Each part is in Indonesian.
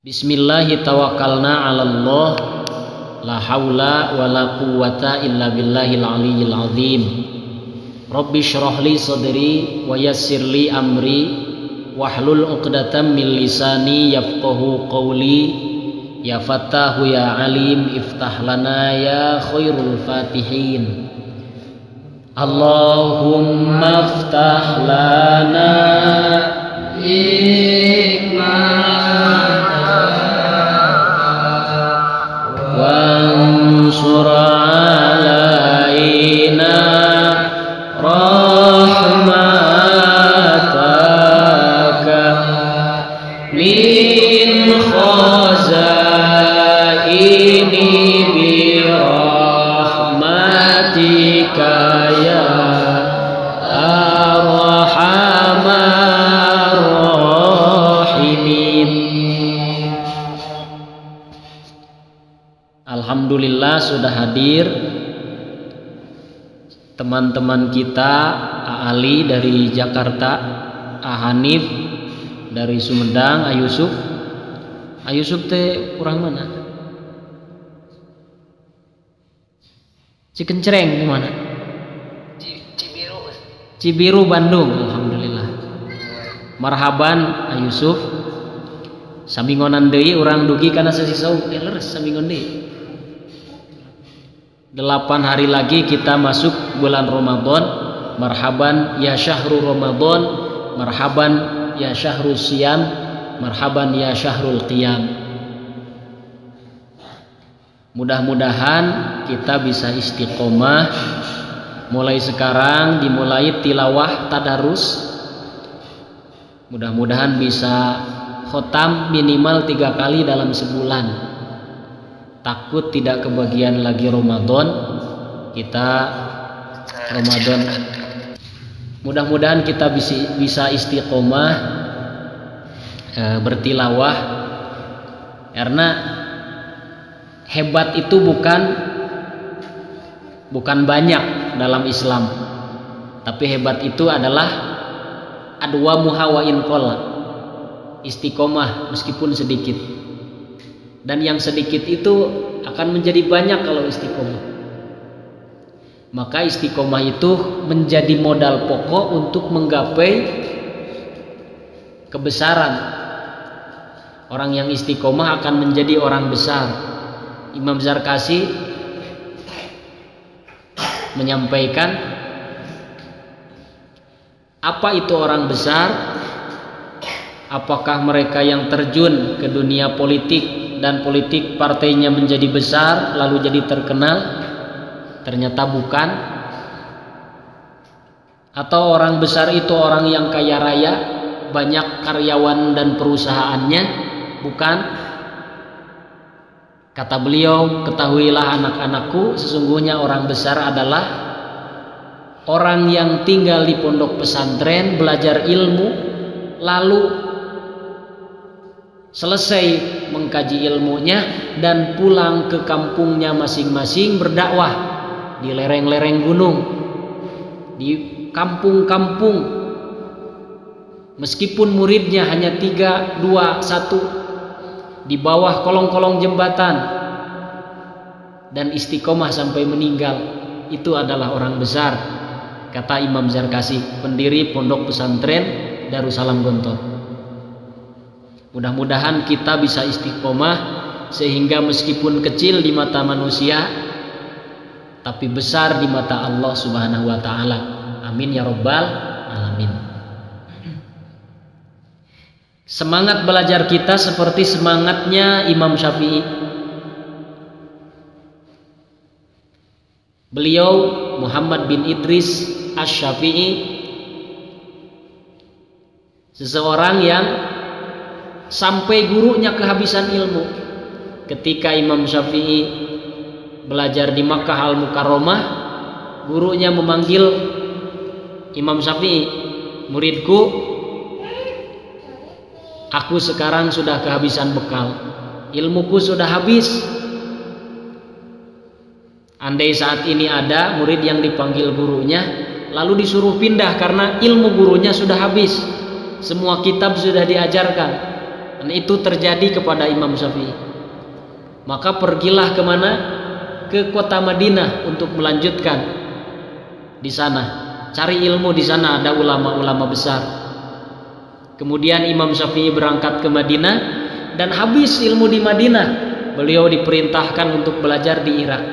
Bismillahi tawakkalna 'alallah la haula wala quwwata illa billahil aliyyil azim. Rabbi shrah li sadri wa yassir li amri wahlul 'uqdatam min lisani yafqahu qawli. Ya Fattahu ya Alim iftah lana ya khairul fatihin. Allahumma iftah lana wansur alaina rahmataka min khazaini bi rahmatika ya arhamar rahimin. Alhamdulillah sudah hadir teman-teman kita, A Ali dari Jakarta, A Hanif dari Sumedang, A Yusuf. A Yusuf teh kurang mana? Cikencereng di mana? Cibiru, Bandung. Alhamdulillah. Marhaban A Yusuf. Samingonan deui urang dugi kana sasisau leres samingon deui. 8 hari lagi kita masuk bulan Ramadan. Marhaban ya syahrul Ramadan, marhaban ya syahrul siyam, marhaban ya syahrul qiyam. Mudah-mudahan kita bisa istiqomah. Mulai sekarang dimulai tilawah tadarus. Mudah-mudahan bisa khotam minimal 3 kali dalam sebulan. Takut tidak kebagian lagi Ramadan. Kita Ramadan mudah-mudahan kita bisa istiqomah bertilawah, karena hebat itu bukan banyak dalam Islam, tapi hebat itu adalah adwa muhawain qalla, istiqomah meskipun sedikit. Dan yang sedikit itu akan menjadi banyak kalau istiqomah. Maka istiqomah itu menjadi modal pokok untuk menggapai kebesaran. Orang yang istiqomah akan menjadi orang besar. Imam Zarkasi menyampaikan, apa itu orang besar? Apakah mereka yang terjun ke dunia politik dan politik partainya menjadi besar lalu jadi terkenal? Ternyata bukan. Atau orang besar itu orang yang kaya raya, banyak karyawan dan perusahaannya? Bukan. Kata beliau, ketahuilah anak-anakku, sesungguhnya orang besar adalah orang yang tinggal di pondok pesantren, belajar ilmu, lalu selesai mengkaji ilmunya dan pulang ke kampungnya masing-masing berdakwah di lereng-lereng gunung, di kampung-kampung, meskipun muridnya hanya 3, 2, 1, di bawah kolong-kolong jembatan, dan istiqomah sampai meninggal. Itu adalah orang besar, kata Imam Zarkasi, pendiri pondok pesantren Darussalam Gontor. Mudah-mudahan kita bisa istiqomah sehingga meskipun kecil di mata manusia tapi besar di mata Allah Subhanahu wa taala. Amin ya rabbal alamin. Semangat belajar kita seperti semangatnya Imam Syafi'i. Beliau Muhammad bin Idris Asy-Syafi'i, seseorang yang sampai gurunya kehabisan ilmu. Ketika Imam Syafi'i belajar di Makkah Al-Mukarramah, gurunya memanggil Imam Syafi'i, muridku, aku sekarang sudah kehabisan bekal, ilmuku sudah habis. Andai saat ini ada murid yang dipanggil gurunya lalu disuruh pindah karena ilmu gurunya sudah habis, semua kitab sudah diajarkan, Dan itu terjadi kepada Imam Syafi'i. Maka pergilah kemana? Ke kota Madinah untuk melanjutkan di sana. Cari ilmu di sana, ada ulama-ulama besar. Kemudian Imam Syafi'i berangkat ke Madinah dan habis ilmu di Madinah, beliau diperintahkan untuk belajar di Irak.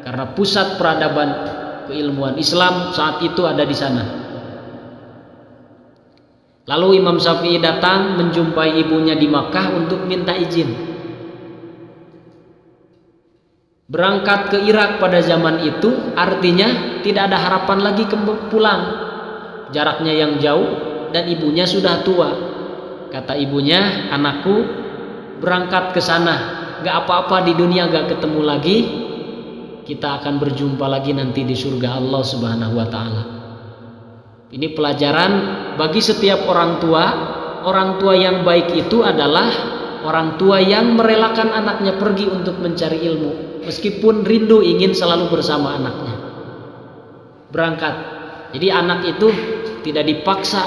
Karena pusat peradaban keilmuan Islam saat itu ada di sana. Lalu Imam Syafi'i datang menjumpai ibunya di Makkah untuk minta izin. Berangkat ke Irak pada zaman itu artinya tidak ada harapan lagi pulang. Jaraknya yang jauh dan ibunya sudah tua. Kata ibunya, anakku berangkat ke sana. Gak apa-apa di dunia gak ketemu lagi. Kita akan berjumpa lagi nanti di surga Allah Subhanahu wa ta'ala. Ini pelajaran bagi setiap orang tua. Orang tua yang baik itu adalah orang tua yang merelakan anaknya pergi untuk mencari ilmu, meskipun rindu ingin selalu bersama anaknya. Berangkat. Jadi anak itu tidak dipaksa,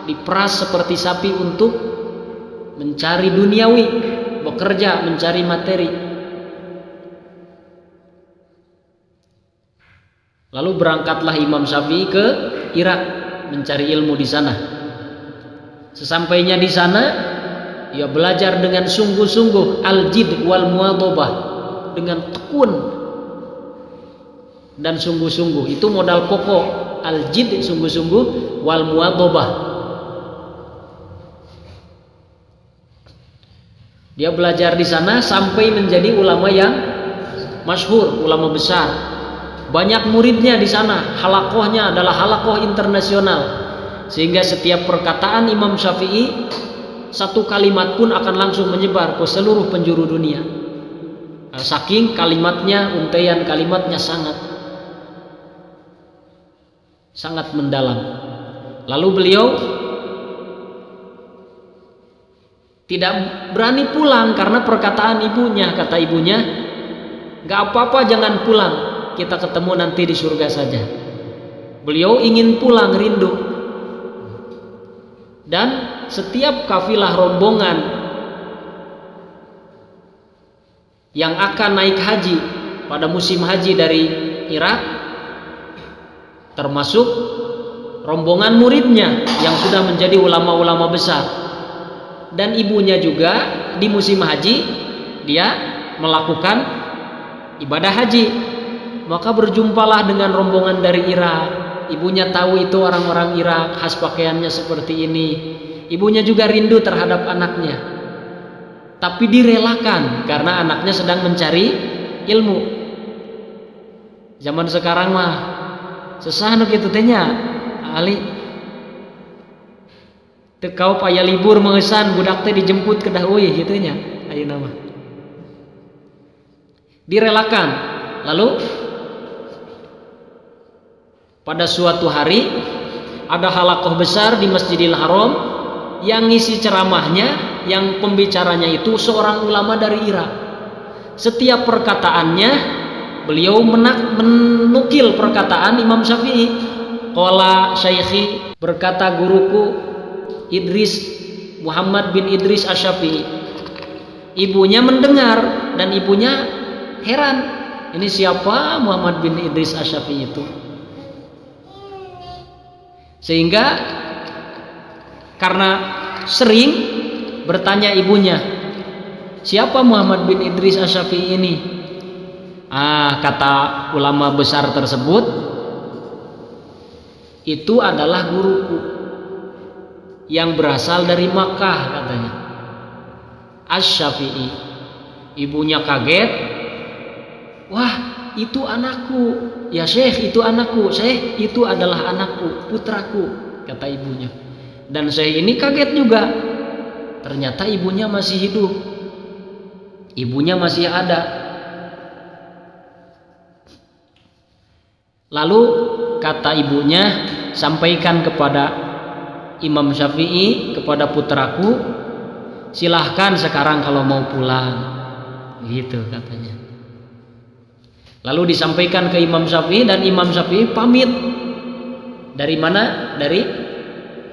diperas seperti sapi untuk mencari duniawi, bekerja, mencari materi. Lalu berangkatlah Imam Syafi'i ke Irak mencari ilmu di sana. Sesampainya di sana, ia belajar dengan sungguh-sungguh al-jid wal muwadhabah, dengan tekun dan sungguh-sungguh. Itu modal pokok, al-jid sungguh-sungguh, wal muwadhabah. Dia belajar di sana sampai menjadi ulama yang masyhur, ulama besar. Banyak muridnya di sana, halakohnya adalah halakoh internasional, sehingga setiap perkataan Imam Syafi'i, satu kalimat pun akan langsung menyebar ke seluruh penjuru dunia. Saking kalimatnya, untaian kalimatnya sangat mendalam. Lalu beliau tidak berani pulang karena perkataan ibunya. Kata ibunya, gak apa-apa jangan pulang, kita ketemu nanti di surga saja. Beliau ingin pulang, rindu. Dan setiap kafilah rombongan yang akan naik haji pada musim haji dari Irak, termasuk rombongan muridnya yang sudah menjadi ulama-ulama besar, dan ibunya juga di musim haji dia melakukan ibadah haji. Maka berjumpalah dengan rombongan dari Irak. Ibunya tahu itu orang-orang Irak, khas pakaiannya seperti ini. Ibunya juga rindu terhadap anaknya, tapi direlakan karena anaknya sedang mencari ilmu. Zaman sekarang mah sesah nu kitu teh nya ali teu kaup aya libur mengesan budak teh dijemput kedah euy kitu nya ayeuna mah direlakan. Lalu pada suatu hari ada halakoh besar di Masjidil Haram yang ngisi ceramahnya, yang pembicaranya itu seorang ulama dari Irak. Setiap perkataannya beliau menukil perkataan Imam Syafi'i. Qala syaikhi, berkata guruku Idris Muhammad bin Idris Asy-Syafi'i. Ibunya mendengar dan ibunya heran, ini siapa Muhammad bin Idris Asy-Syafi'i itu? Sehingga karena sering bertanya ibunya, siapa Muhammad bin Idris Asy-Syafi'i ini? Kata ulama besar tersebut, itu adalah guruku yang berasal dari Makkah, katanya. Asy-Syafi'i. Ibunya kaget. Wah, itu anakku. Ya Syekh, itu anakku. Syekh, itu adalah anakku, putraku, kata ibunya. Dan Syekh ini kaget juga. Ternyata ibunya masih hidup. Ibunya masih ada. Lalu kata ibunya, sampaikan kepada Imam Syafi'i, kepada putraku, silahkan sekarang kalau mau pulang, gitu katanya. Lalu disampaikan ke Imam Syafi'i dan Imam Syafi'i pamit. Dari mana? Dari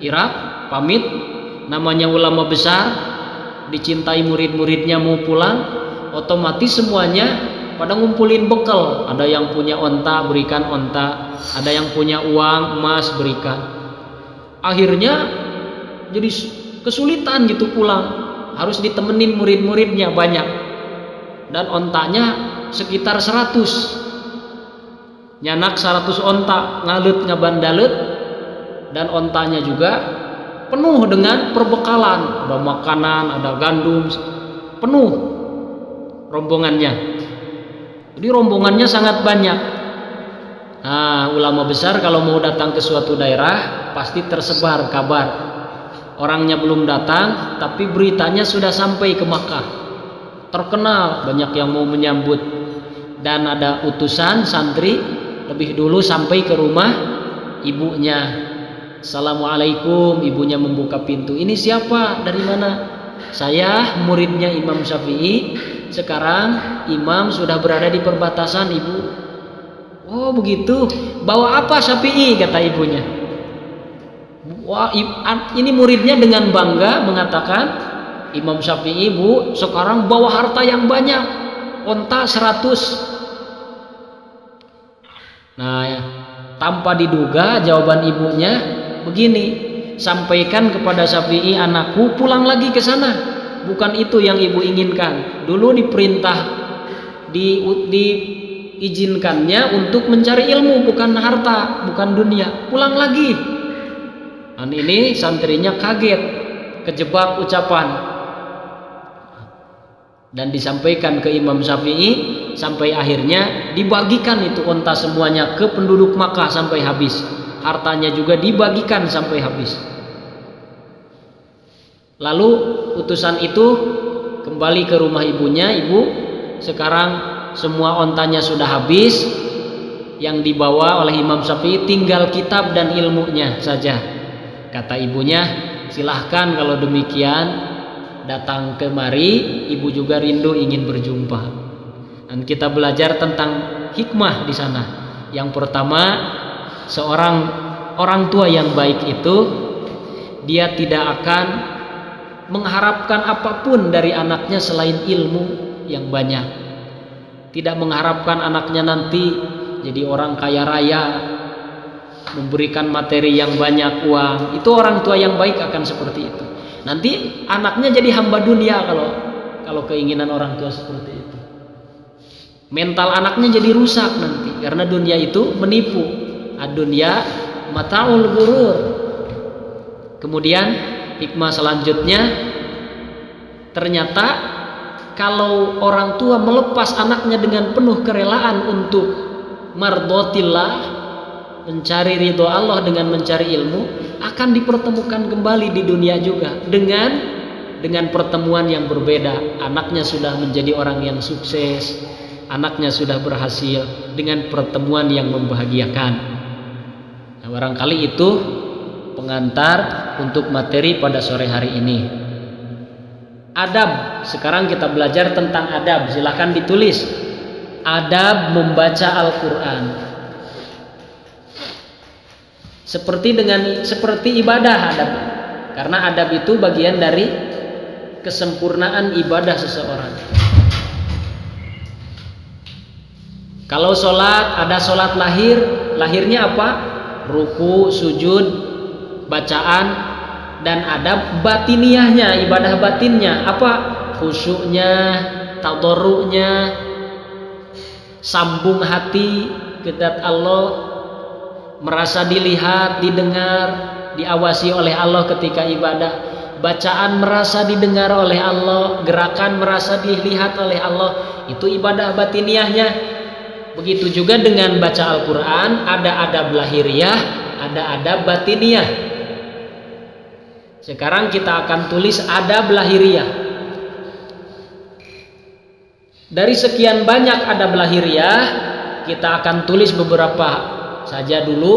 Irak, pamit. Namanya ulama besar, dicintai murid-muridnya mau pulang, otomatis semuanya pada ngumpulin bekal. Ada yang punya onta, berikan onta. Ada yang punya uang, emas, berikan. Akhirnya jadi kesulitan gitu pulang. Harus ditemenin murid-muridnya banyak. Dan ontanya sekitar 100. Nyanak 100 onta, ngalut ngabandalut. Dan ontanya juga penuh dengan perbekalan. Ada makanan, ada gandum, penuh rombongannya. Jadi rombongannya sangat banyak. Nah, ulama besar kalau mau datang ke suatu daerah pasti tersebar kabar. Orangnya belum datang, tapi beritanya sudah sampai ke Makkah. Terkenal, banyak yang mau menyambut. Dan ada utusan santri lebih dulu sampai ke rumah ibunya. Assalamualaikum, ibunya membuka pintu. Ini siapa? Dari mana? Saya muridnya Imam Syafi'i. Sekarang Imam sudah berada di perbatasan, ibu. Oh begitu. Bawa apa Syafi'i? Kata ibunya. Wah, ini muridnya dengan bangga mengatakan, Imam Syafi'i, bu, sekarang bawa harta yang banyak, onta 100. Nah ya, tanpa diduga jawaban ibunya begini, sampaikan kepada Syafi'i, anakku pulang lagi ke sana. Bukan itu yang ibu inginkan. Dulu diperintah, diizinkannya untuk mencari ilmu, bukan harta, bukan dunia. Pulang lagi. Dan ini santrinya kaget, kejebak ucapan. Dan disampaikan ke Imam Syafi'i, sampai akhirnya dibagikan itu onta semuanya ke penduduk Makkah sampai habis. Hartanya juga dibagikan sampai habis. Lalu utusan itu kembali ke rumah ibunya. Ibu, sekarang semua ontanya sudah habis. Yang dibawa oleh Imam Syafi'i tinggal kitab dan ilmunya saja. Kata ibunya, silahkan kalau demikian datang kemari. Ibu juga rindu ingin berjumpa. Dan kita belajar tentang hikmah di sana. Yang pertama, seorang orang tua yang baik itu dia tidak akan mengharapkan apapun dari anaknya selain ilmu yang banyak. Tidak mengharapkan anaknya nanti jadi orang kaya raya, memberikan materi yang banyak, uang. Itu orang tua yang baik akan seperti itu. Nanti anaknya jadi hamba dunia kalau keinginan orang tua seperti itu. Mental anaknya jadi rusak nanti, karena dunia itu menipu. Ad-dunya mata'ul ghurur. Kemudian hikmah selanjutnya, ternyata kalau orang tua melepas anaknya dengan penuh kerelaan untuk mardotillah, mencari ridho Allah dengan mencari ilmu, akan dipertemukan kembali di dunia juga dengan pertemuan yang berbeda. Anaknya sudah menjadi orang yang sukses, anaknya sudah berhasil dengan pertemuan yang membahagiakan. Nah, barangkali itu pengantar untuk materi pada sore hari ini. Adab. Sekarang kita belajar tentang adab. Silahkan ditulis. Adab membaca Al-Quran. Seperti ibadah adab. Karena adab itu bagian dari kesempurnaan ibadah seseorang. Kalau sholat, ada sholat lahir. Lahirnya apa? Ruku, sujud, bacaan, dan adab batiniahnya, ibadah batinnya apa? Khusyuknya, tadarru'nya, sambung hati ke zat Allah, merasa dilihat, didengar, diawasi oleh Allah ketika ibadah. Bacaan merasa didengar oleh Allah, gerakan merasa dilihat oleh Allah, itu ibadah batiniahnya. Begitu juga dengan baca Al-Quran, ada adab lahiriah, ada adab batiniah. Sekarang kita akan tulis adab lahiriah. Dari sekian banyak adab lahiriah, kita akan tulis beberapa saja dulu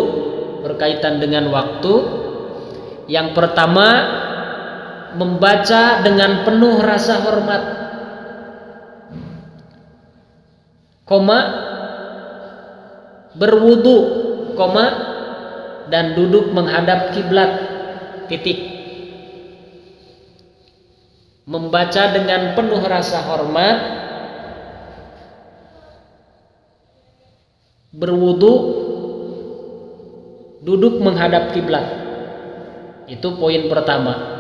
berkaitan dengan waktu. Yang pertama, membaca dengan penuh rasa hormat, berwudu, dan duduk menghadap kiblat, titik. membaca dengan penuh rasa hormat, berwudu, duduk menghadap kiblat. Itu poin pertama.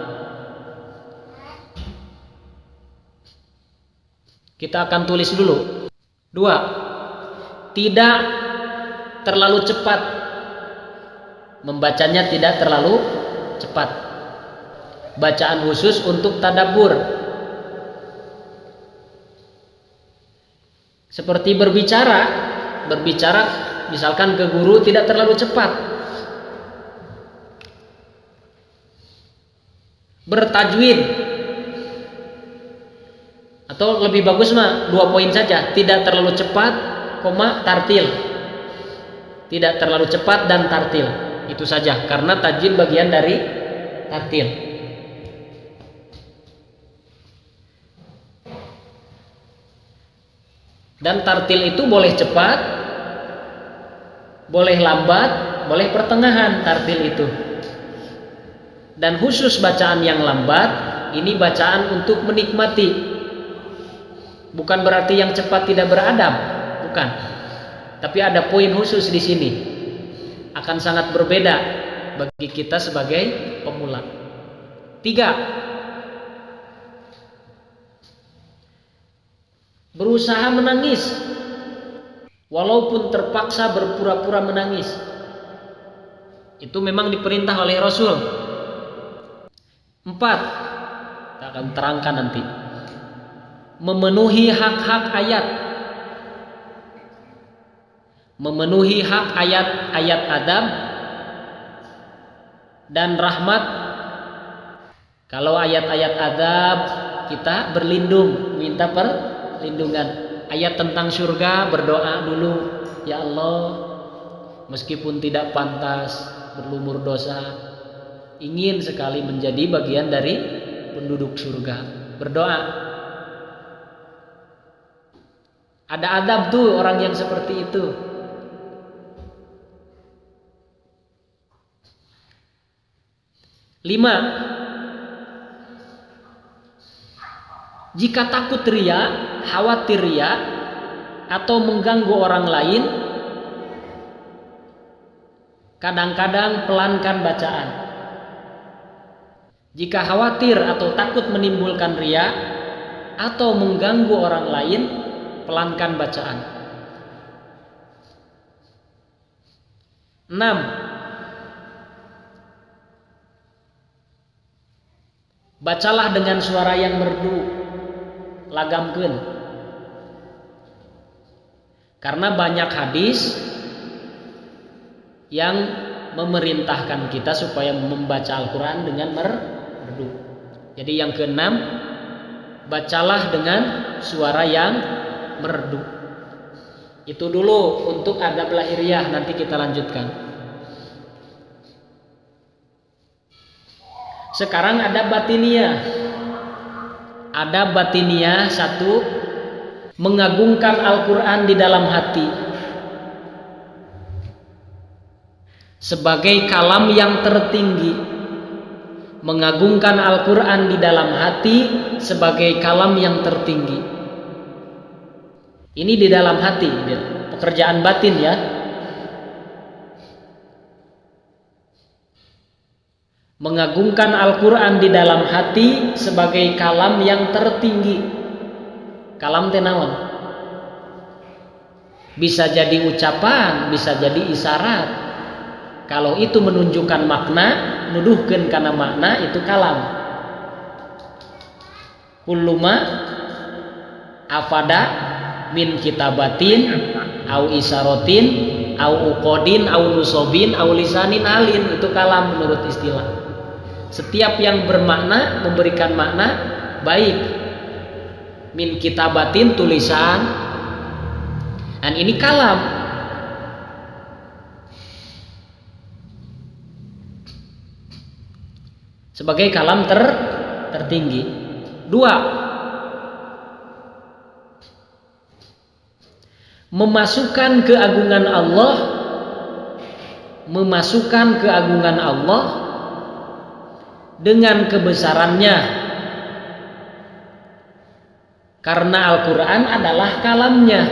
Kita akan tulis dulu. 2. Tidak terlalu cepat. Membacanya tidak terlalu cepat. Bacaan khusus untuk tadabbur. Seperti berbicara misalkan ke guru tidak terlalu cepat. Bertajwid, atau lebih bagus 2 poin saja, tidak terlalu cepat, tartil. Tidak terlalu cepat dan tartil. Itu saja, karena tajwid bagian dari tartil. Dan tartil itu boleh cepat, boleh lambat, boleh pertengahan tartil itu. Dan khusus bacaan yang lambat, ini bacaan untuk menikmati. Bukan berarti yang cepat tidak beradab, bukan. Tapi ada poin khusus di sini. Akan sangat berbeda bagi kita sebagai pemula. 3. Berusaha menangis, walaupun terpaksa berpura-pura menangis. Itu memang diperintah oleh Rasul. 4. Kita akan terangkan nanti. Memenuhi hak-hak ayat. Memenuhi hak ayat-ayat adab dan rahmat. Kalau ayat-ayat adab kita berlindung, minta perlindungan. Ayat tentang surga berdoa dulu, ya Allah, meskipun tidak pantas, berlumur dosa, ingin sekali menjadi bagian dari penduduk surga. Berdoa. Ada adab tuh orang yang seperti itu. 5. Jika takut ria, khawatir ria, atau mengganggu orang lain, kadang-kadang pelankan bacaan. Jika khawatir atau takut menimbulkan ria atau mengganggu orang lain, pelankan bacaan. 6. Bacalah dengan suara yang merdu, lagamkeun. Karena banyak hadis yang memerintahkan kita supaya membaca Al-Quran dengan merdu. Jadi yang ke-6, bacalah dengan suara yang merdu. Itu dulu untuk adab lahiriah, nanti kita lanjutkan. Sekarang ada batiniah. Ada batiniah 1, mengagungkan Al-Quran di dalam hati sebagai kalam yang tertinggi. Mengagungkan Al-Quran di dalam hati sebagai kalam yang tertinggi. Ini di dalam hati, pekerjaan batin ya. Mengagungkan Al-Quran di dalam hati sebagai kalam yang tertinggi. Kalam tenawan. Bisa jadi ucapan, bisa jadi isyarat. Kalau itu menunjukkan makna, nuduhkeun kana makna, itu kalam. Kulluma afada min kitabatin au isyarotin au uqodin au nusobin au lisanin alin, itu kalam menurut istilah. Setiap yang bermakna, memberikan makna baik. Min kitabatin, tulisan, dan ini kalam. Sebagai kalam tertinggi. 2. Memasukkan keagungan Allah, memasukkan keagungan Allah dengan kebesarannya Karena Al-Quran adalah kalamnya,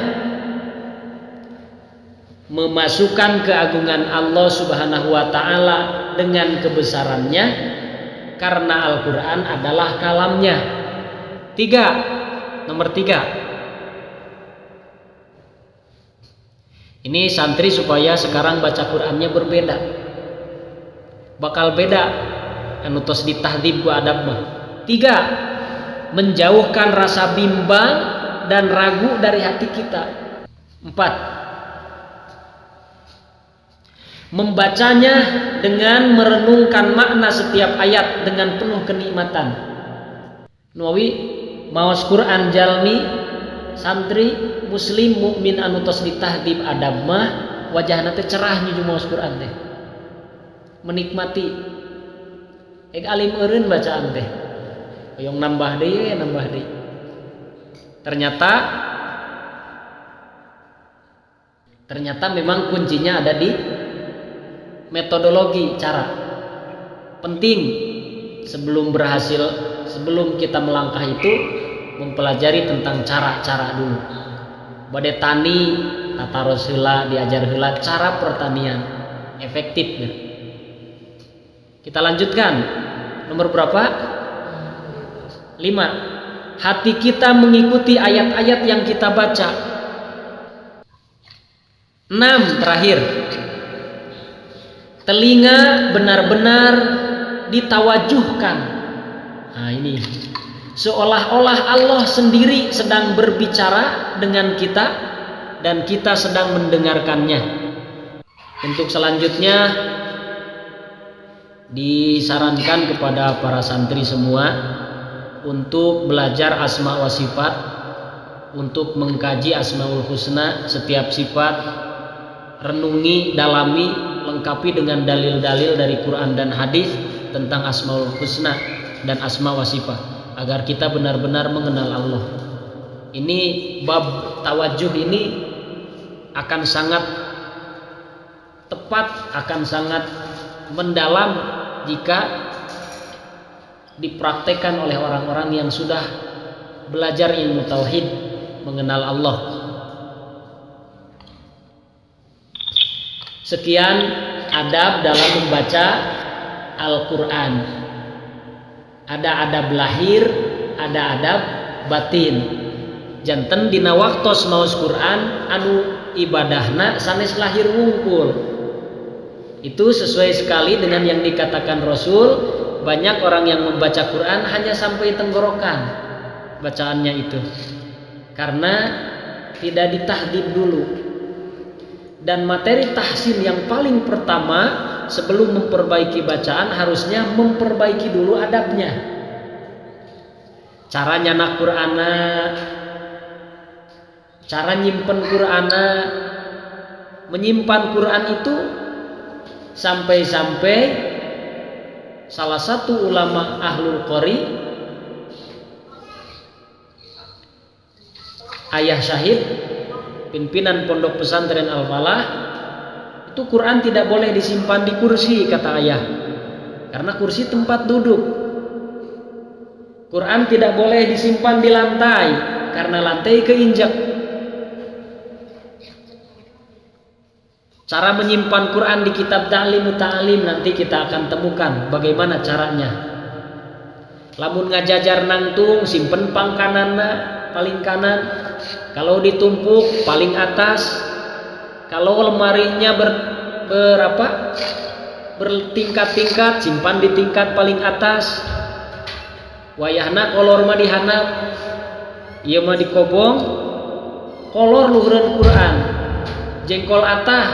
memasukkan keagungan Allah Subhanahu wa ta'ala dengan kebesarannya, karena Al-Quran adalah kalamnya. Nomor tiga, ini santri supaya sekarang baca Qurannya berbeda, bakal beda anu tos ditahdib ku adab mah. 3, menjauhkan rasa bimbang dan ragu dari hati kita. 4, membacanya dengan merenungkan makna setiap ayat dengan penuh kenikmatan. Nuawi maos Quran jalmi santri muslim mukmin anu tos ditahdib adab mah wajahna teh cerah nyuju maos Quran teh, menikmati. Alim eureun bacaan teh hoyong nambah deui. Ternyata memang kuncinya ada di metodologi, cara. Penting sebelum kita melangkah itu mempelajari tentang cara-cara dulu. Bade tani tata heula diajar heula cara pertanian efektif. Kita lanjutkan. Nomor berapa? 5. Hati kita mengikuti ayat-ayat yang kita baca. 6, terakhir. Telinga benar-benar ditawajuhkan. Nah ini, seolah-olah Allah sendiri sedang berbicara dengan kita dan kita sedang mendengarkannya. Untuk selanjutnya disarankan kepada para santri semua untuk belajar asma wa sifat, untuk mengkaji asmaul husna, setiap sifat renungi, dalami, lengkapi dengan dalil-dalil dari Quran dan hadis tentang asmaul husna dan asma wa sifat, agar kita benar-benar mengenal Allah. Ini bab tawajuh ini akan sangat tepat, akan sangat mendalam jika dipraktekkan oleh orang-orang yang sudah belajar ilmu tauhid, mengenal Allah. Sekian adab dalam membaca Al-Quran. Ada adab lahir, ada adab batin. Janten dina waktos maos Quran anu ibadahna sanes lahir wungkul. Itu sesuai sekali dengan yang dikatakan Rasul, banyak orang yang membaca Quran hanya sampai tenggorokan bacaannya itu, karena tidak ditahdib dulu. Dan materi tahsin yang paling pertama sebelum memperbaiki bacaan harusnya memperbaiki dulu adabnya. Cara nyanak Qur'ana, cara nyimpen Qur'ana, menyimpan Quran itu sampai-sampai salah satu ulama ahlul qori, Ayah Syahid, pimpinan pondok pesantren Al-Falah, itu Quran tidak boleh disimpan di kursi, kata ayah, karena kursi tempat duduk. Quran tidak boleh disimpan di lantai karena lantai keinjak. Cara menyimpan Quran di kitab Ta'lim Ta'lim nanti kita akan temukan bagaimana caranya. Lamun ngajajar nangtung simpen pangkananna paling kanan, kalau ditumpuk paling atas, kalau lemarinya bertingkat-tingkat simpan di tingkat paling atas. Wayahna kolor mah dihanap, ieu mah dikobong, kolor luhureun Quran. Jengkol atah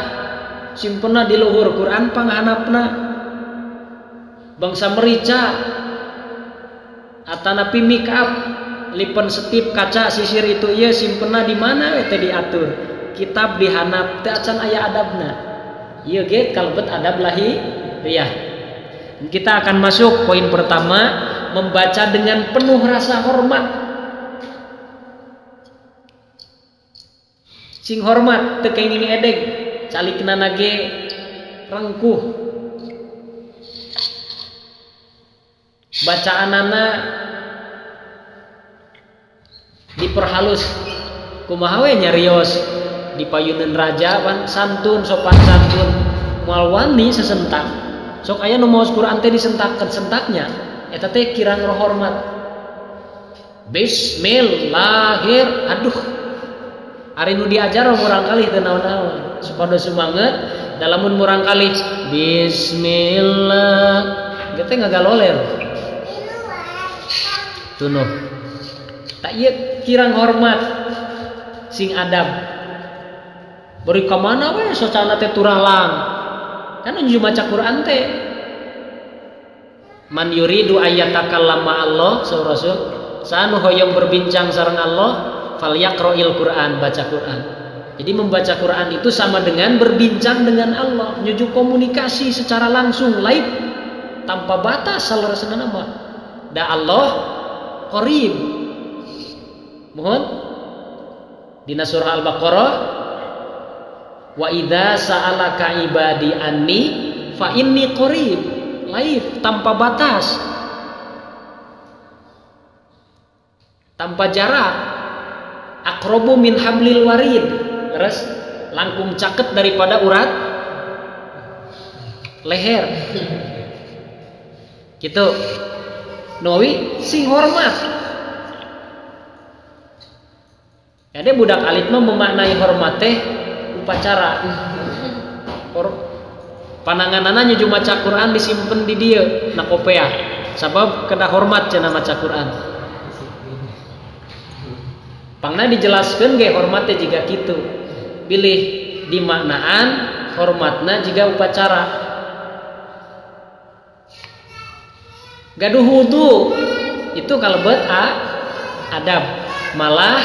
simpenna di luhur Quran panghanapna. Bangsa merica atanapi make up lipen setip kaca sisir itu ieu simpenna di mana teh diatur. Kitab dihanap teh acan aya adabna. Ieu ge kalebet adab lahiriah. Kita akan masuk poin pertama, membaca dengan penuh rasa hormat. Sing hormat teu kenging edeg, calikna ge rengkuh. Bacaanana diperhalus kumaha we nyarios dipayuneun raja pan santun sopan santun moal wani sesentak sok aya nu maos Quran teh disentak-sentaknya eta teh kirang hormat. Bismillahir aduh ari nu diajar murang kali teu naon-naon supados sumanget dalamun murang kali bismillah ge teh ngagaloler tunuh tak ieu kirang hormat sing adab beri ka mana we socana teh turalang kan nu maca Quran teh man yuridu ayatakallama Allah saur Rasul sanu hoyong berbincang sareng Allah falyaqra'il Quran baca Quran. Jadi membaca Quran itu sama dengan berbincang dengan Allah, nyuju komunikasi secara langsung live tanpa batas salerasna mah. Da Allah qarib. Mohon dina surah Al-Baqarah wa idza sa'alaka ibadi anni fa inni qarib, live tanpa batas, tanpa jarak, aqrabu min hablil warid, terus langkung caket daripada urat leher gitu. Nawi sing hormat jadi budak alit mah memaknai hormat teh upacara pananganana nyuju maca Quran disimpen di dieu na kopeah sabab kena hormat cenah maca Quran. Pangna dijelaskeun ge hormatnya jika kitu. Pilih dimaknaan hormatna jika upacara. Gaduh wudu itu kalebet adab. Malah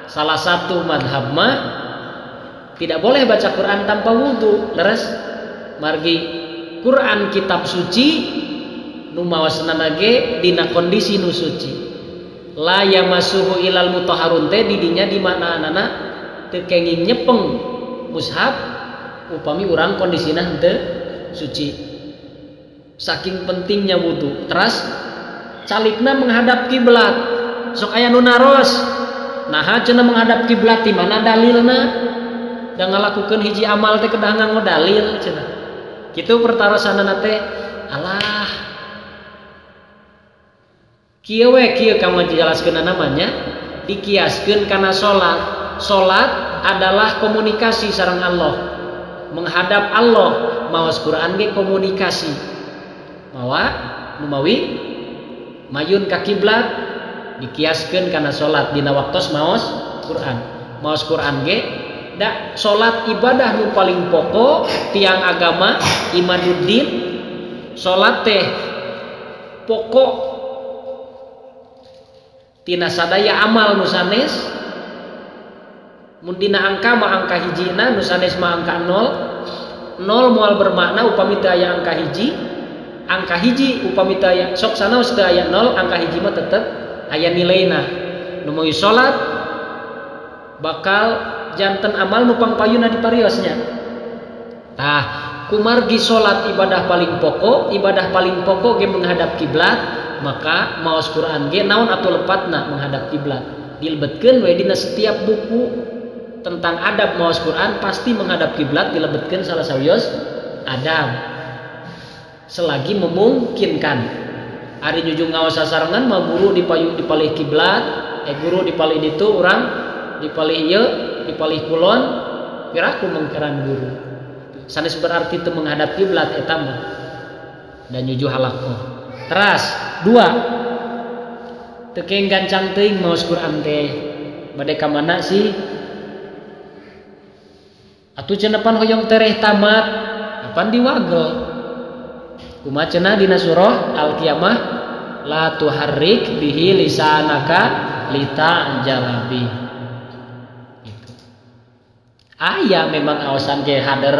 salah satu madhab mah tidak boleh baca Quran tanpa wudu. Leres margi Quran kitab suci nu maosna ge dina kondisi nu suci. La yamasuhu ilal mutahharun teh didinya di maknana teu kenging nyepeng mushaf upami urang kondisina henteu suci. Saking pentingnya wudu. Teras calikna menghadap kiblat. Sok aya nu naros. Naha cenah menghadap kiblat di mana dalilna? Da ngalakukeun hiji amal teh kedah nganggo dalil cenah. Kitu pertarosanana teh alah kieu we kieu kang dijelaskeun namanya dikiaskeun kana salat. Salat adalah komunikasi sareng Allah. Menghadap Allah maos Quran ge komunikasi. Mawa numawi mayun ka kiblat dikiaskeun kana salat dina waktos maos Quran. Maos Quran ge da salat ibadah nu paling pokok tiang agama imanuddin. Salat teh pokok tina sadaya amal nu sanes. Mun dina angka mah angka hijina nu sanes mah angka 0. 0 moal bermakna upami teu aya angka hiji. Angka hiji upami teu aya sok sanaos teu aya 0, angka hiji mah tetep aya nilaina. Nu meuli salat bakal janten amal nu pangpayuna di pariosnya. Tah, kumargi salat ibadah paling pokok ge menghadap kiblat, maka maos Quran ge naon atuh lepatna menghadap kiblat. Dilebetkeun we dina setiap buku tentang adab maos Quran pasti menghadap kiblat dilebetkeun salah sawios adab. Selagi memungkinkan. Ari nyujung ngaos sasarengan mah guru dipalih kiblat, guru dipalih ditu urang dipalih ieu, dipalih kulon, piraku mengkeran guru. Sanes berarti teu menghadap kiblat eta mah. Dan nyuju halakoh. Teras 2. Teu keng gancang teuing maos Quran teh. Bade ka mana sih? Atuh cenah pan hoyong tereh tamat, apan diwagel. Kumaha cenah dina surah Al-Qiyamah la tuharrik bihi lisanaka litajalabi. Gitu. Aya memang aosan ge hader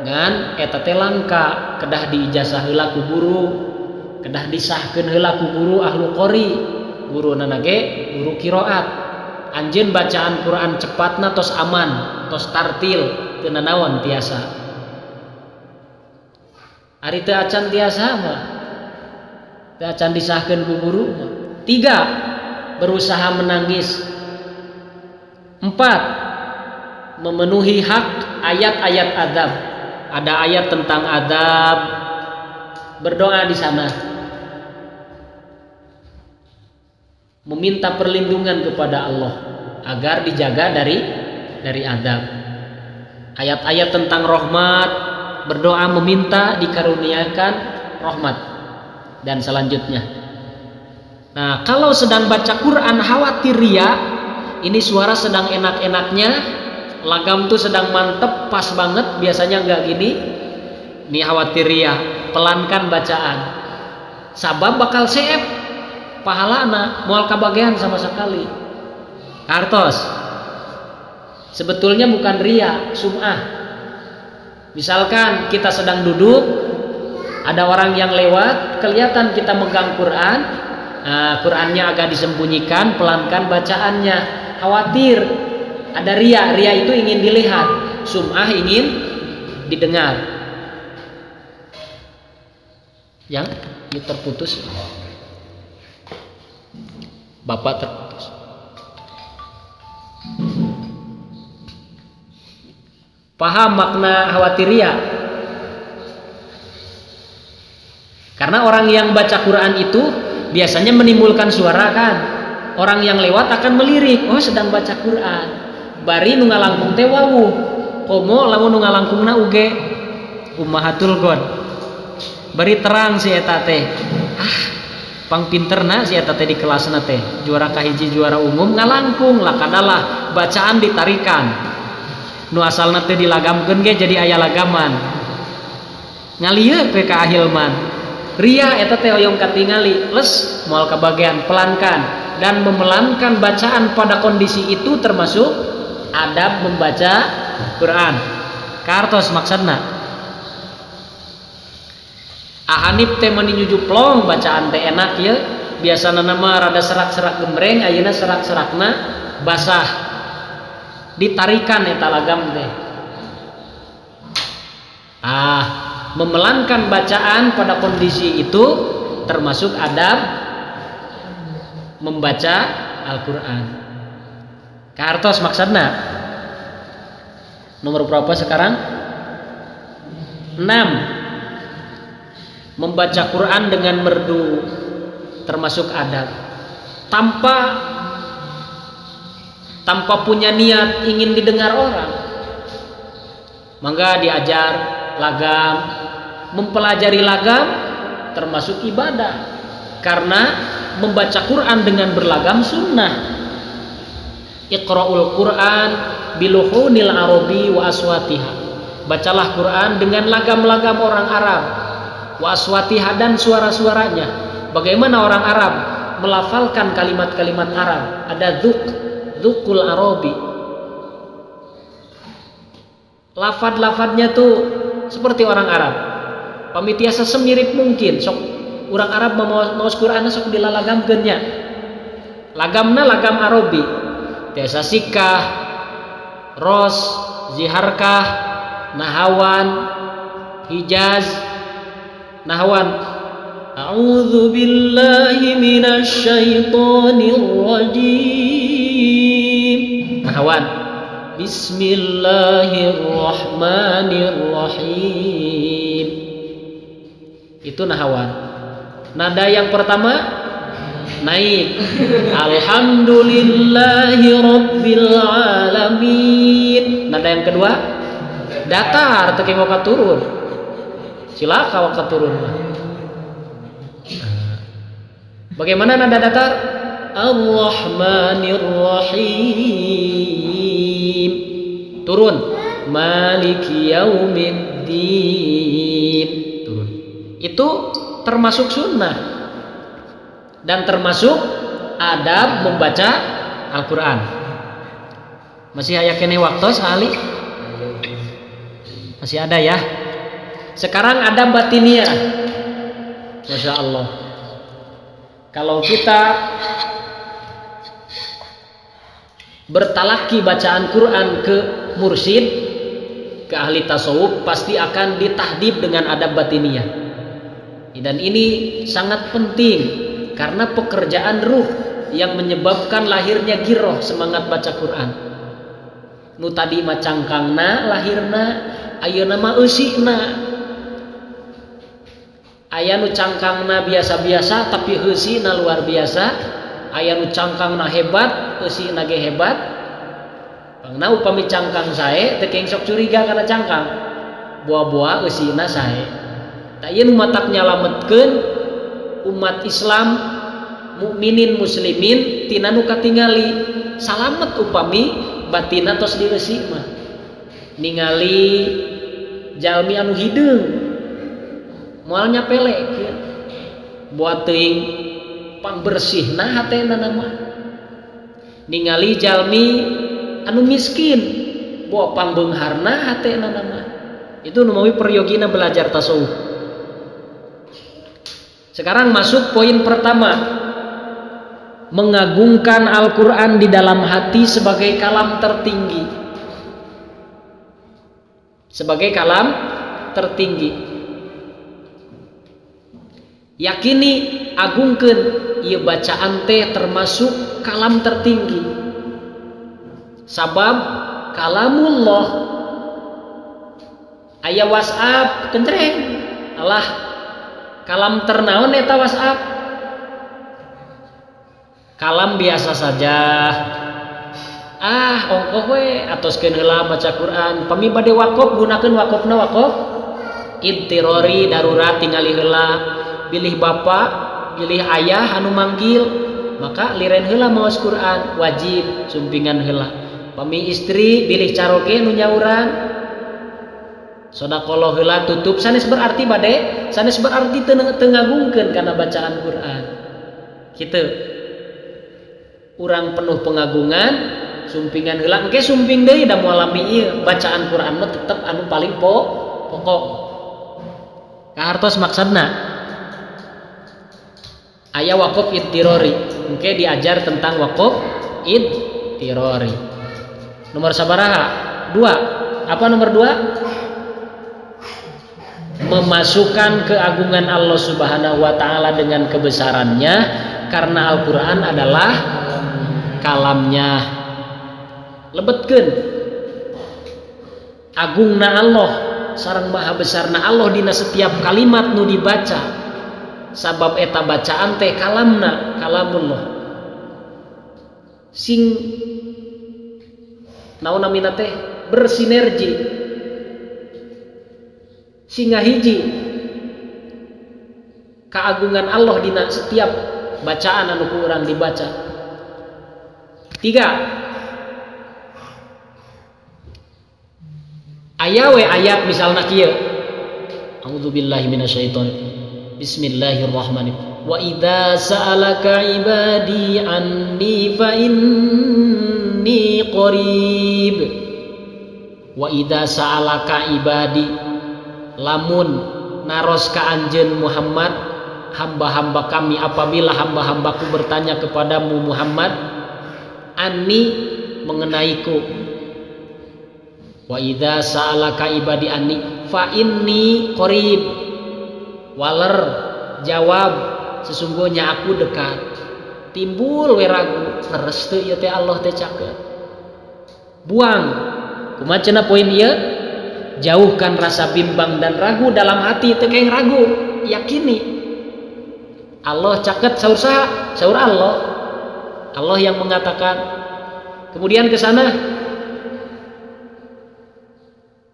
ngan eta teh langka kedah diijazah heula ku guru, kedah disahkeun heula ku guru ahlu qori. Guruna ge guru qiraat. Anjeun bacaan Quran cepatna tos aman, tos tartil, teu nanaon tiasa. Ari teu acan tiasa mah teu acan disahkeun ku guru mah. 3. berusaha menangis. 4, memenuhi hak ayat-ayat adab. Ada ayat tentang adab, berdoa di sana. Meminta perlindungan kepada Allah agar dijaga dari adab. Ayat-ayat tentang rahmat, berdoa meminta dikaruniakan rahmat dan selanjutnya. Nah, kalau sedang baca Quran khawatir riya, ini suara sedang enak-enaknya, lagam tuh sedang mantep, pas banget, biasanya enggak gini. Ini khawatir riya, pelankan bacaan. Sabab bakal seep pahalana moal kabagean sama sekali. Kartos. Sebetulnya bukan riya, sum'ah. Misalkan kita sedang duduk, ada orang yang lewat, kelihatan kita megang Quran, Qurannya agak disembunyikan, pelankan bacaannya. Khawatir ada riya, riya itu ingin dilihat, sum'ah ingin didengar. Yang terputus, Bapak terputus. Paham makna khawatir riya? Karena orang yang baca Quran itu biasanya menimbulkan suara kan. Orang yang lewat akan melirik, oh sedang baca Quran. Bari nu ngalangkung teh wawuh. Komo lamun nu ngalangkungna uge ummahatul god. Bari terang si eta teh. Pang pinterna si eta teh di kelasna teh. Juara kahiji juara umum ngalangkung lah kadalah bacaan ditarikan. Nu asalna teh dilagamkeun ge jadi aya lagaman. Ngalieu pe ka ahilman. Ria eta teh hoyong katingali, les moal kabagean, pelankan dan memelankan bacaan pada kondisi itu termasuk adab membaca Quran. Kartos maksudna. Ahanip teh meni nyujuplong bacaan teh enak ya. Biasana nama rada serak-serak gembreng, ayeuna serak-serakna basah. Ditarikan eta lagam teh. Memelankan bacaan pada kondisi itu termasuk adab membaca Al-Quran. Kartos maksudna. Nomor berapa sekarang? 6. Membaca Quran dengan merdu termasuk adab. Tanpa punya niat ingin didengar orang, maka diajar lagam, mempelajari lagam termasuk ibadah, karena membaca Quran dengan berlagam sunnah. Iqra'ul Quran biluhunil arabi wa aswatiha. Bacalah Quran dengan lagam-lagam orang Arab, wa aswatiha dan suara-suaranya. Bagaimana orang Arab melafalkan kalimat-kalimat Arab? Ada dzukul arabi. Lafad-lafadnya tuh seperti orang Arab. Pamitiasa semirip mungkin. Sok orang Arab mau Quran sok dilalagamkeun nya. Lagamna lagam Arabi. Tiasa sikah, ros, ziharkah, nahawan, hijaz, nahawan. A'udzu billahi minasy syaithanir rajim. Nahawan. Bismillahirrahmanirrahim. Itu nahawan. Nada yang pertama naik. Alhamdulillahi rabbil alamin. Nada yang kedua datar, teu mau turun. Silaka waktu turun. Bagaimana nada datar? Ar-Rahmanir-Rahim. Turun. Maliki yaumiddin. Turun. Itu termasuk sunnah dan termasuk adab membaca Al-Quran. Masih aya kene waktu sekali? Masih ada ya. Sekarang adab batiniyah. Masya Allah. Kalau kita bertalaki bacaan Quran ke mursyid, ke ahli tasawuf, pasti akan ditahdib dengan adab batiniyah. Dan ini sangat penting karena pekerjaan ruh. yang menyebabkan lahirnya giroh, semangat baca Quran. Nu tadi mah cangkangna lahirna, ayeuna mah eusina. Aya nu cangkangna biasa-biasa tapi eusina luar biasa. Aya nu cangkangna hebat, eusina ge hebat. Pangna upami cangkang sae teu keeng sok curiga kana cangkang. Buah-buah eusina sae. Da ieu nu matak nyalametkeun umat Islam, mukminin muslimin tina nu katingali salamet upami batina tos dieusi mah. Ningali jalmi anu hideung moal nyapelekeun buat teuing pangbersihna hatena nama. Ningali jalmi anu miskin buat pangbeungharna hatena nama. Itu nu mawi peryogina belajar tasawuf. Sekarang masuk poin pertama, mengagungkan Al-Quran di dalam hati sebagai kalam tertinggi. Sebagai kalam tertinggi. Yakini agungkeun ieu bacaan teh termasuk kalam tertinggi. Sabab kalamullah. Aya WhatsApp kentreng. Alah kalam ternaon eta WhatsApp? Kalam biasa saja. Ongkoh we atoskeun heula baca Quran. Pami bade waqaf gunakeun waqafna waqaf idtirori darurat tingali heula. Bilih bapak, bilih ayah anu manggil, maka liren heula maos Quran wajib sumpingan heula. Pami istri bilih caroge nu nyauran. Sodaqallah heula tutup sanes berarti teu ngagungkeun kana bacaan Quran. Kitu. Urang penuh pengagungan, sumpingan heula engke sumping deui da moal lami ieu bacaan Quran mah tetep anu paling pokok. Kahartos maksudna aya waqaf idtirori, engke diajar tentang waqaf idtirori. Nomor sabaraha? 2. Apa nomor 2? Memasukkan keagungan Allah Subhanahu wa taala dengan kebesarannya karena Al-Qur'an adalah kalamnya. Lebetkeun agungna Allah sareng maha besarna Allah dina setiap kalimat nu dibaca. Sabab eta bacaan teh kalamna, kalamullah. Sing naon namina teh bersinergi. Singa hiji keagungan Allah dina setiap bacaan anu ku urang dibaca. 3. Aya we ayat misalna kieu. A'udzubillahi minasyaitonir. Bismillahirrahmanirrahim. Wa idza sa'alaka ibadi anni fa inni qarib. Wa idza sa'alaka ibadi, lamun naros ka anjeun Muhammad, hamba-hamba kami apabila hamba-hambaku bertanya kepadamu Muhammad, anni mengenaiku. Wa idza sa'alaka ibadi anni fa inni qarib. Waler jawab sesungguhnya aku dekat. Timbul we ragu, leres teu ieu teh Allah teh cakeut. Buang kumaha cenah poin ieu? Jauhkan rasa bimbang dan ragu dalam hati, teu keeng ragu, yakini Allah caket saur saha? Saur Allah. Allah yang mengatakan. Kemudian ke sana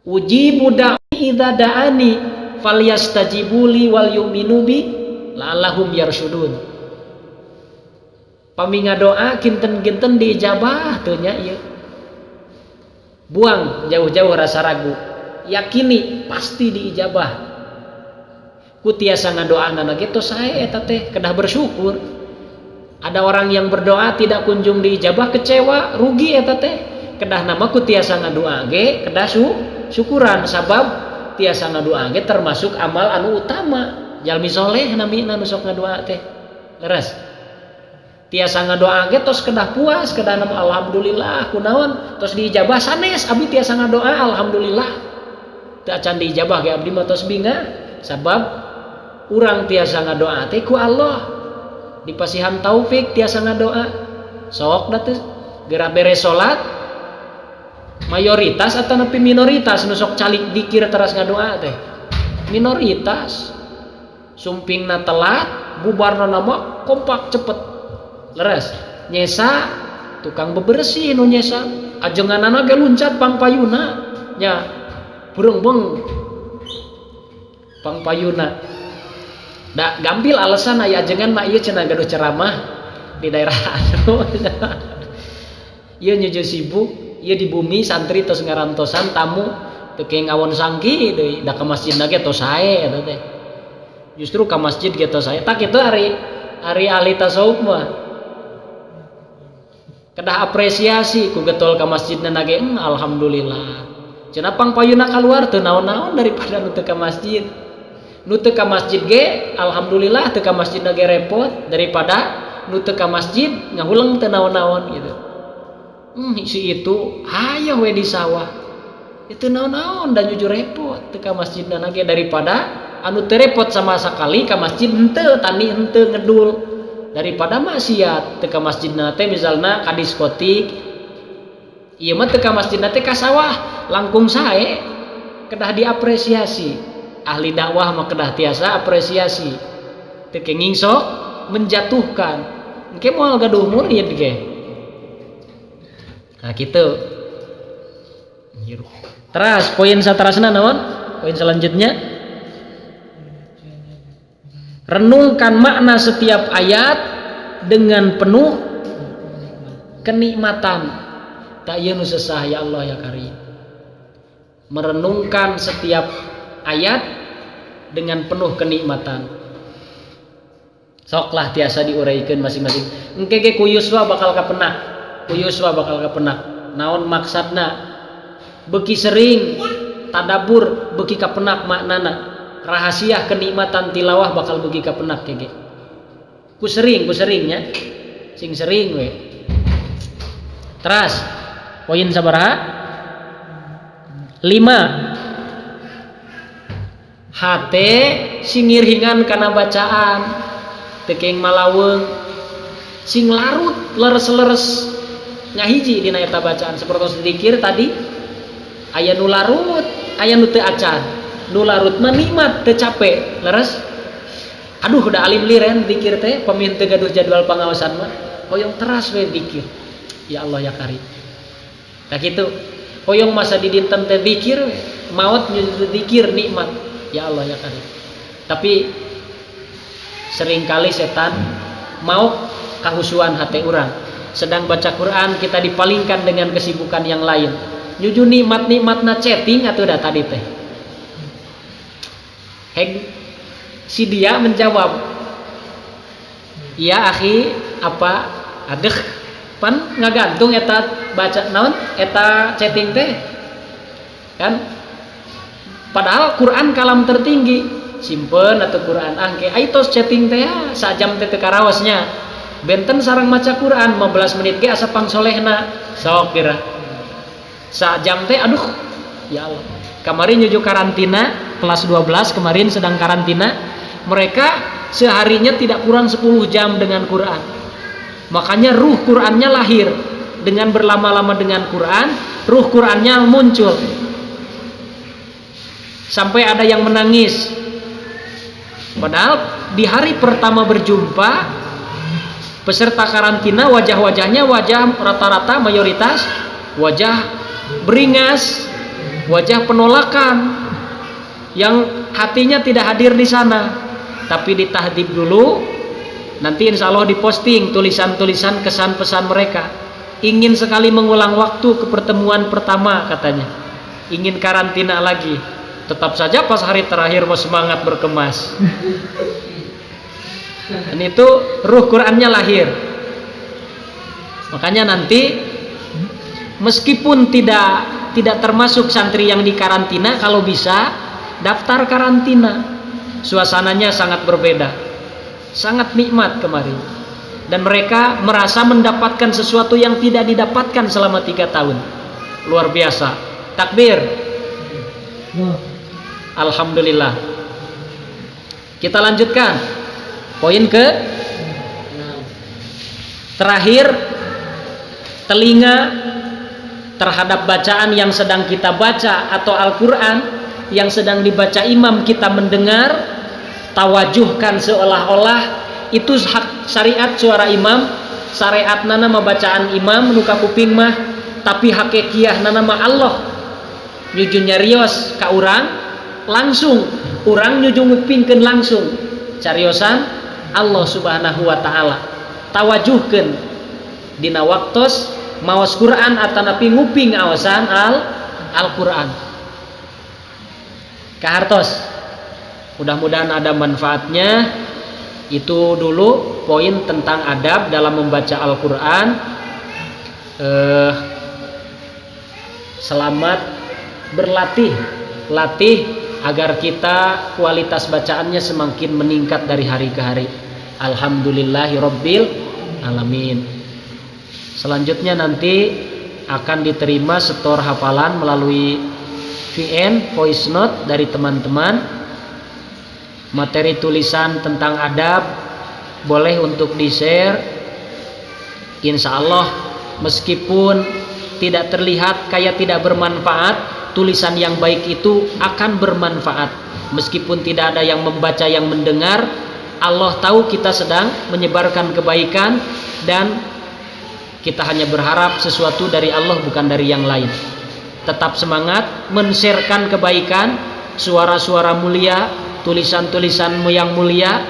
ujibu da'i idza da'ani falyastajibuli wal yu'minu bi la'allahum yarsyudun. Pami ngadoa kinten-kinten diijabah teu nya ieu. Buang jauh-jauh rasa ragu. Yakini pasti diijabah. Ku tiasa ngadoanan ge tos sae eta teh kedah bersyukur. Ada orang yang berdoa tidak kunjung diijabah, kecewa, rugi eta teh. Kedah nama ku tiasa ngadoa ge kedah syukuran sabab tiasa ngadoa ge termasuk amal anu utama. Jalmi soleh namina nu sok ngadoa teh. Leres. Tiasa ngadoa ge tos kedah puas, kedah nama alhamdulillah kunaon tos diijabah sanes abdi tiasa ngadoa alhamdulillah. Teu acan diijabah ge abdi mah tos binga sabab urang tiasa ngadoa teh ku Allah. dipasihan taufik tiasa ngadoa sok da teh geura beres salat mayoritas atau nepi minoritas nu sok calik dikir teras ngadoa teh minoritas sumpingna telat bubarna nama kompak cepet leres nyesa tukang bebersih nu nyesa ajenganana ge luncat pangpayuna nya beung-beung pangpayuna da gampil alasan aya ajengan mah ieu cenah gaduh ceramah di daerah anu ieu nyuju sibuk ieu di bumi santri tos ngarantosan tamu teu ke ngawon sangki deui da ka masjidna ge tos sae eta teh justru ka masjid ge tos sae tak kitu ari ahli tasawuf mah kedah apresiasi ku getol ka masjidna ge alhamdulillah cenah pangpayuna kaluar teu naon-naon daripada nu teu ka masjid nu teu ka masjid ge alhamdulillah teu ka masjidna ge repot daripada nu teu ka masjid ngahulang teu naon-naon gitu si itu hayang we di sawah itu naon-naon dan jujur repot teu ka masjidna ge daripada anu teu repot sama sakali ka masjid henteu tani henteu ngedul daripada maksiat teu ka masjidna teh misalna ka diskotik ieu mah teu ka masjidna teh ka sawah langkung sae kedah diapresiasi ahli dakwah mah kedah tiasa apresiasi teu kenging sok menjatuhkan engke moal gaduh murid ge nah kitu terus poin saterasna naon poin selanjutnya renungkan makna setiap ayat dengan penuh kenikmatan tak ieu nu sesah ya Allah ya Karim merenungkan setiap ayat dengan penuh kenikmatan soklah tiasa diuraikan masing-masing engke ge ku Yuswa bakal kapenak naon maksudna beuki sering tadabur beuki kapenak maknana rahasia kenikmatan tilawah bakal beuki kapenak ge ku seringnya sing sering we teras poin sabaraha 5 hate singir hingan kana bacaan teu keng malaweung sing larut leres-leres ngahiji dina eta bacaan sapertos zikir tadi aya nu larut aya nu teu acan nu larut mah nikmat teu capek leres aduh udah alim liren zikir teh pamin teu gaduh jadwal pangaosan mah hoyong teras we zikir ya Allah ya Karim tak kitu hoyong masa di dinten teh zikir maot nyuju zikir nikmat ya Allah ya Karim tapi seringkali setan mau kahusuan hati urang sedang baca Quran kita dipalingkan dengan kesibukan yang lain nyuju nikmat-nikmatna chatting atuh da tadi teh si dia menjawab iya akhi apa adeh pan ngagantung eta baca naon eta chatting teh kan padahal Quran kalam tertinggi simpen atau Quran angke aitos chatting teh sajam teh teu karaosnya benten sareng maca Quran 15 menit ge asa pangsolehna sok kira sajam teh aduh ya Allah kemarin nyuju karantina kelas 12 kemarin sedang karantina mereka seharinya tidak kurang 10 jam dengan Quran makanya ruh Qurannya lahir dengan berlama-lama dengan Quran ruh Qurannya muncul sampai ada yang menangis padahal di hari pertama berjumpa peserta karantina wajah-wajahnya wajah rata-rata mayoritas wajah beringas wajah penolakan yang hatinya tidak hadir di sana tapi ditahdib dulu nanti insya Allah diposting tulisan-tulisan kesan pesan mereka ingin sekali mengulang waktu ke pertemuan pertama katanya ingin karantina lagi tetap saja pas hari terakhir mau semangat berkemas dan itu ruh Qurannya lahir makanya nanti meskipun tidak termasuk santri yang dikarantina kalau bisa daftar karantina suasananya sangat berbeda sangat nikmat kemarin dan mereka merasa mendapatkan sesuatu yang tidak didapatkan selama 3 tahun luar biasa takbir alhamdulillah kita lanjutkan poin ke Terakhir, telinga terhadap bacaan yang sedang kita baca atau Al-Quran yang sedang dibaca imam kita mendengar, tawajuhkan seolah-olah itu hak syariat suara imam, syariat nana mah bacaan imam nuka kuping mah, tapi hakikiah nana mah Allah nyujun nyarios ka urang langsung, urang nyujun ngupingkeun langsung cariosan Allah subhanahu wa ta'ala. Tawajuhkeun dina waktos maos Quran atanapi nguping awasan Al-Quran. Kahartos, mudah-mudahan ada manfaatnya. Itu dulu poin tentang adab dalam membaca Al-Quran. Selamat berlatih, latih agar kita kualitas bacaannya semakin meningkat dari hari ke hari. Alhamdulillahirabbil alamin. Selanjutnya nanti akan diterima setor hafalan melalui VN voice note dari teman-teman. Materi tulisan tentang adab boleh untuk di-share. Insya Allah meskipun tidak terlihat kayak tidak bermanfaat, tulisan yang baik itu akan bermanfaat. Meskipun tidak ada yang membaca, yang mendengar, Allah tahu kita sedang menyebarkan kebaikan, dan kita hanya berharap sesuatu dari Allah bukan dari yang lain. Tetap semangat men-sharekan kebaikan, suara-suara mulia, tulisan-tulisanmu yang mulia,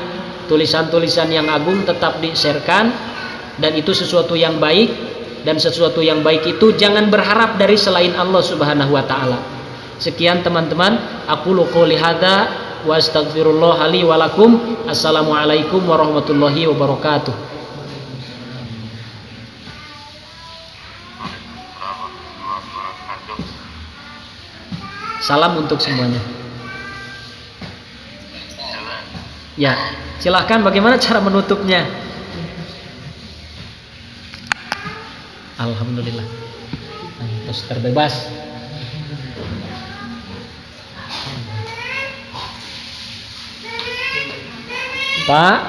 tulisan-tulisan yang agung tetap di-sharekan, dan itu sesuatu yang baik, dan sesuatu yang baik itu jangan berharap dari selain Allah subhanahu wa ta'ala. Sekian teman-teman, aqulu qouli hadza wa astaghfirullah li wa lakum. Assalamualaikum warahmatullahi wabarakatuh. Salam untuk semuanya. Ya, silahkan bagaimana cara menutupnya? Alhamdulillah. Terus terbebas. Pak.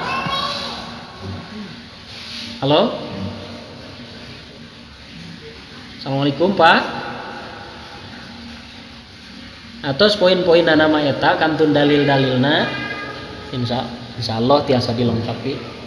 Halo. Assalamualaikum Pak. Atos poin-poin nama eta kantun dalil-dalilna insya Allah tiasa dilengkapi.